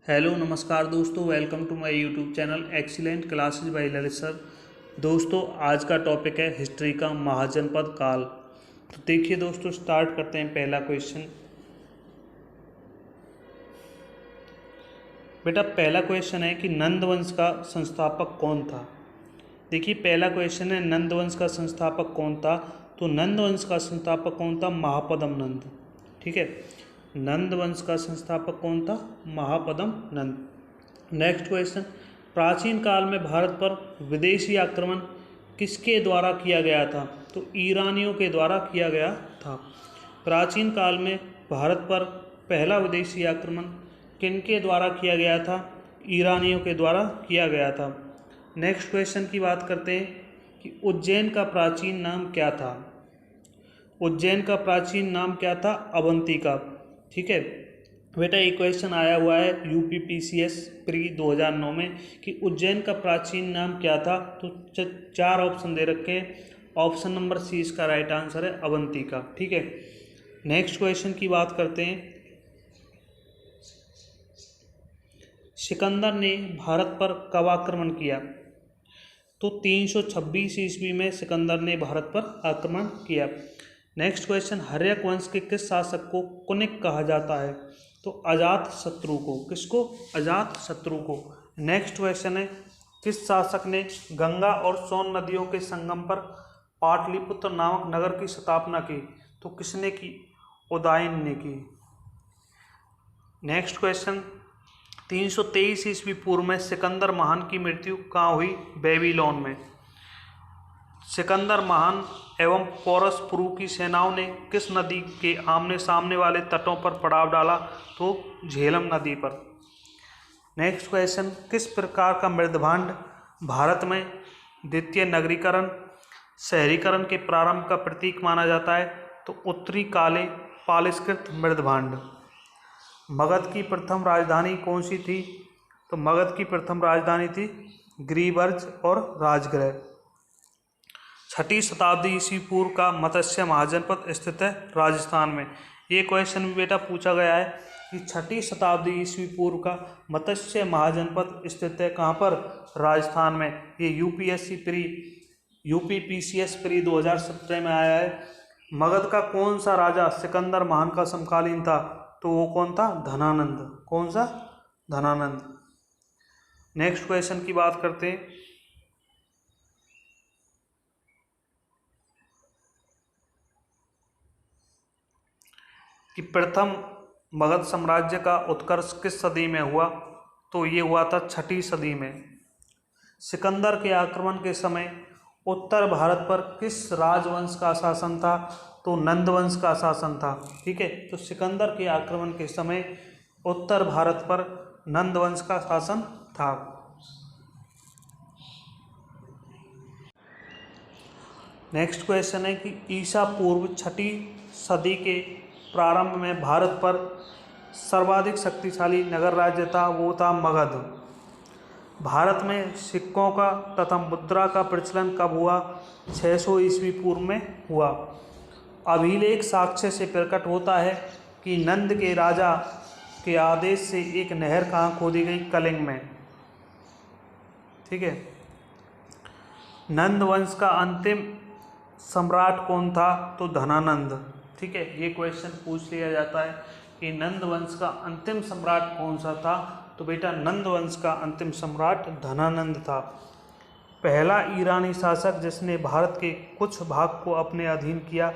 Hello नमस्कार दोस्तों, welcome to my YouTube channel excellent classes by Lalit sir. दोस्तों आज का टॉपिक है हिस्ट्री का महाजनपद काल। तो देखिए दोस्तों, स्टार्ट करते हैं। पहला क्वेश्चन बेटा, पहला क्वेश्चन है कि नंद वंश का संस्थापक कौन था। देखिए पहला क्वेश्चन है नंद वंश का संस्थापक कौन था। तो नंद वंश का संस्थापक कौन था? महापद्म नंद। ठीक है, नंद वंश का संस्थापक कौन था? महापद्म नंद। नेक्स्ट क्वेश्चन, प्राचीन काल में भारत पर विदेशी आक्रमण किसके द्वारा किया गया था? तो ईरानियों के द्वारा किया गया था। प्राचीन काल में भारत पर पहला विदेशी आक्रमण किनके द्वारा किया गया था? ईरानियों के द्वारा किया गया था। नेक्स्ट क्वेश्चन की बात करते हैं कि उज्जैन का प्राचीन नाम क्या था। उज्जैन का प्राचीन नाम क्या था? अवंतिका। ठीक है बेटा, एक क्वेश्चन आया हुआ है UPPCS प्री 2009 में कि उज्जैन का प्राचीन नाम क्या था। तो चार ऑप्शन दे रखे हैं। ऑप्शन नंबर सी इसका राइट आंसर है, अवंतिका। ठीक है, नेक्स्ट क्वेश्चन की बात करते हैं। सिकंदर ने भारत पर कब आक्रमण किया? तो 326 ईस्वी में सिकंदर ने भारत पर आक्रमण किया। नेक्स्ट क्वेश्चन, हर्यक वंश के किस शासक को कुनिक कहा जाता है? तो अजात शत्रु को। किसको? अजात शत्रु को। नेक्स्ट क्वेश्चन है, किस शासक ने गंगा और सोन नदियों के संगम पर पाटलिपुत्र नामक नगर की स्थापना की? तो किसने की? उदयन ने की। नेक्स्ट क्वेश्चन, 323 ईस्वी पूर्व में सिकंदर महान की मृत्यु कहाँ हुई? बेबीलोन में। सिकंदर महान एवं पोरस पुरु की सेनाओं ने किस नदी के आमने सामने वाले तटों पर पड़ाव डाला? तो झेलम नदी पर। नेक्स्ट क्वेश्चन, किस प्रकार का मृदभांड भारत में द्वितीय नगरीकरण शहरीकरण के प्रारंभ का प्रतीक माना जाता है? तो उत्तरी काले पालिशकृत मृदभांड। मगध की प्रथम राजधानी कौन सी थी? तो मगध की प्रथम राजधानी थी गिरिवर्ज और राजगृह। 6ठी शताब्दी ईस्वी पूर्व का मत्स्य महाजनपद स्थित है राजस्थान में। ये क्वेश्चन भी बेटा पूछा गया है कि 6ठी शताब्दी ईस्वी पूर्व का मत्स्य महाजनपद स्थित है कहाँ पर? राजस्थान में। ये UPPCS प्री 2017 में आया है। मगध का कौन सा राजा सिकंदर महान का समकालीन था? तो वो कौन था? धनानंद। कौन सा? धनानंद। नेक्स्ट क्वेश्चन की बात करते हैं। कि प्रथम मगध साम्राज्य का उत्कर्ष किस सदी में हुआ? तो ये हुआ था 6ठी सदी में। सिकंदर के आक्रमण के समय उत्तर भारत पर किस राजवंश का शासन था? तो नंद वंश का शासन था। ठीक है, तो सिकंदर के आक्रमण के समय उत्तर भारत पर नंद वंश का शासन था। नेक्स्ट क्वेश्चन है कि ईसा पूर्व 6ठी सदी के प्रारंभ में भारत पर सर्वाधिक शक्तिशाली नगर राज्य था, वो था मगध। भारत में सिक्कों का तथा मुद्रा का प्रचलन कब हुआ? 600 ईस्वी पूर्व में हुआ। अभिलेख साक्ष्य से प्रकट होता है कि नंद के राजा के आदेश से एक नहर कहाँ खोदी गई? कलिंग में। ठीक है, नंद वंश का अंतिम सम्राट कौन था? तो धनानंद। ठीक है, ये क्वेश्चन पूछ लिया जाता है कि नंद वंश का अंतिम सम्राट कौन सा था? तो बेटा नंद वंश का अंतिम सम्राट धनानंद था। पहला ईरानी शासक जिसने भारत के कुछ भाग को अपने अधीन किया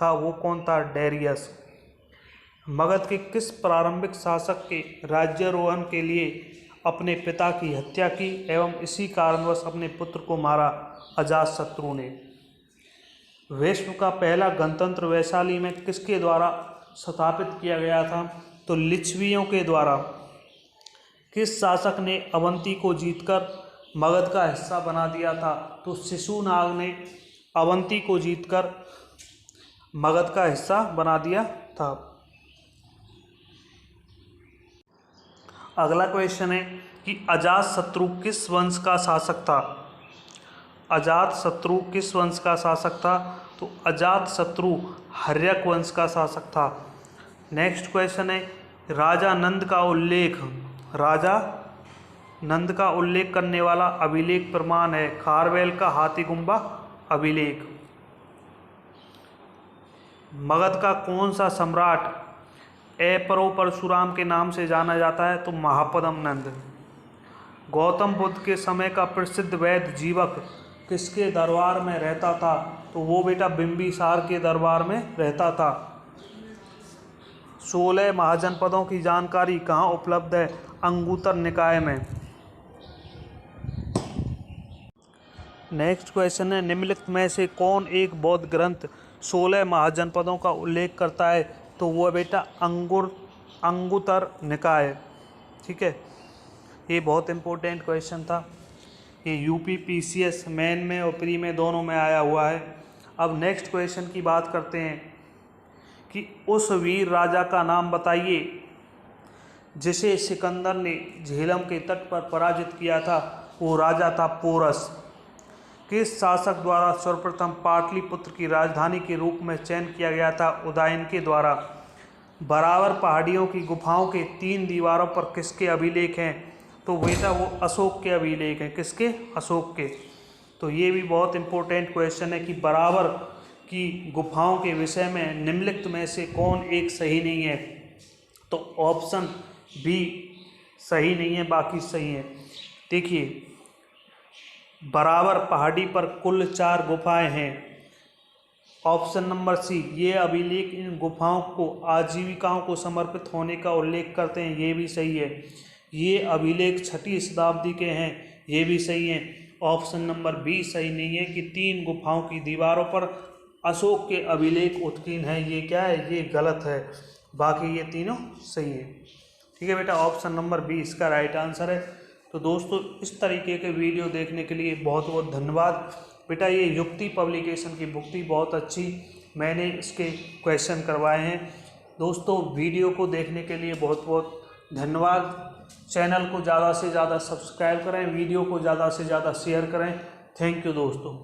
था वो कौन था? डेरियस। मगध के किस प्रारंभिक शासक के राज्यारोहण के लिए अपने पिता की हत्या की एवं इसी कारणवश अपने पुत्र को मारा? अजातशत्रु ने। विश्व का पहला गणतंत्र वैशाली में किसके द्वारा स्थापित किया गया था? तो लिच्छवियों के द्वारा। किस शासक ने अवंती को जीतकर मगध का हिस्सा बना दिया था? तो शिशुनाग ने अवंती को जीतकर मगध का हिस्सा बना दिया था। अगला क्वेश्चन है कि अजातशत्रु किस वंश का शासक था? अजातशत्रु किस वंश का शासक था? तो अजातशत्रु हर्यक वंश का शासक था। नेक्स्ट क्वेश्चन है, राजा नंद का उल्लेख राजा नंद का उल्लेख करने वाला अभिलेख प्रमाण है? खारवेल का हाथीगुम्बा अभिलेख। मगध का कौन सा सम्राट अपरो परशुराम के नाम से जाना जाता है? तो महापद्म नंद। गौतम बुद्ध के समय का प्रसिद्ध वैद्य जीवक किसके दरबार में रहता था? तो वो बेटा बिंबिसार के दरबार में रहता था। 16 महाजनपदों की जानकारी कहाँ उपलब्ध है? अंगुत्तर निकाय में। नेक्स्ट क्वेश्चन है, निम्नलिखित में से कौन एक बौद्ध ग्रंथ 16 महाजनपदों का उल्लेख करता है? तो वो बेटा अंगुत्तर निकाय। ठीक है, ये बहुत इंपॉर्टेंट क्वेश्चन था। ये यूपी पीसीएस मेन में और प्री में दोनों में आया हुआ है। अब नेक्स्ट क्वेश्चन की बात करते हैं कि उस वीर राजा का नाम बताइए जिसे सिकंदर ने झेलम के तट पर पराजित किया था। वो राजा था पोरस। किस शासक द्वारा सर्वप्रथम पाटलिपुत्र की राजधानी के रूप में चयन किया गया था? उदयन के द्वारा। बराबर पहाड़ियों की गुफाओं के 3 दीवारों पर किसके अभिलेख हैं? तो बेटा वो अशोक के अभिलेख हैं। किसके? अशोक के। तो ये भी बहुत इंपॉर्टेंट क्वेश्चन है कि बराबर की गुफाओं के विषय में निम्नलिखित में से कौन एक सही नहीं है? तो ऑप्शन बी सही नहीं है, बाकी सही है। देखिए, बराबर पहाड़ी पर कुल 4 गुफाएं हैं। ऑप्शन नंबर सी, ये अभिलेख इन गुफाओं को आजीविकाओं को समर्पित होने का उल्लेख करते हैं। ये भी सही है। ये अभिलेख 6वीं शताब्दी के हैं। ये भी सही है। ऑप्शन नंबर बी सही नहीं है कि 3 गुफाओं की दीवारों पर अशोक के अभिलेख उत्कीर्ण हैं। ये क्या है? ये गलत है। बाकी ये तीनों सही है। ठीक है बेटा, ऑप्शन नंबर बी इसका राइट आंसर है। तो दोस्तों, इस तरीके के वीडियो देखने के लिए बहुत बहुत धन्यवाद। बेटा ये युक्ति पब्लिकेशन की बुक थी, बहुत अच्छी। मैंने इसके क्वेश्चन करवाए हैं। दोस्तों, वीडियो को देखने के लिए बहुत बहुत धन्यवाद। चैनल को ज़्यादा से ज़्यादा सब्सक्राइब करें, वीडियो को ज़्यादा से ज़्यादा शेयर करें। थैंक यू दोस्तों।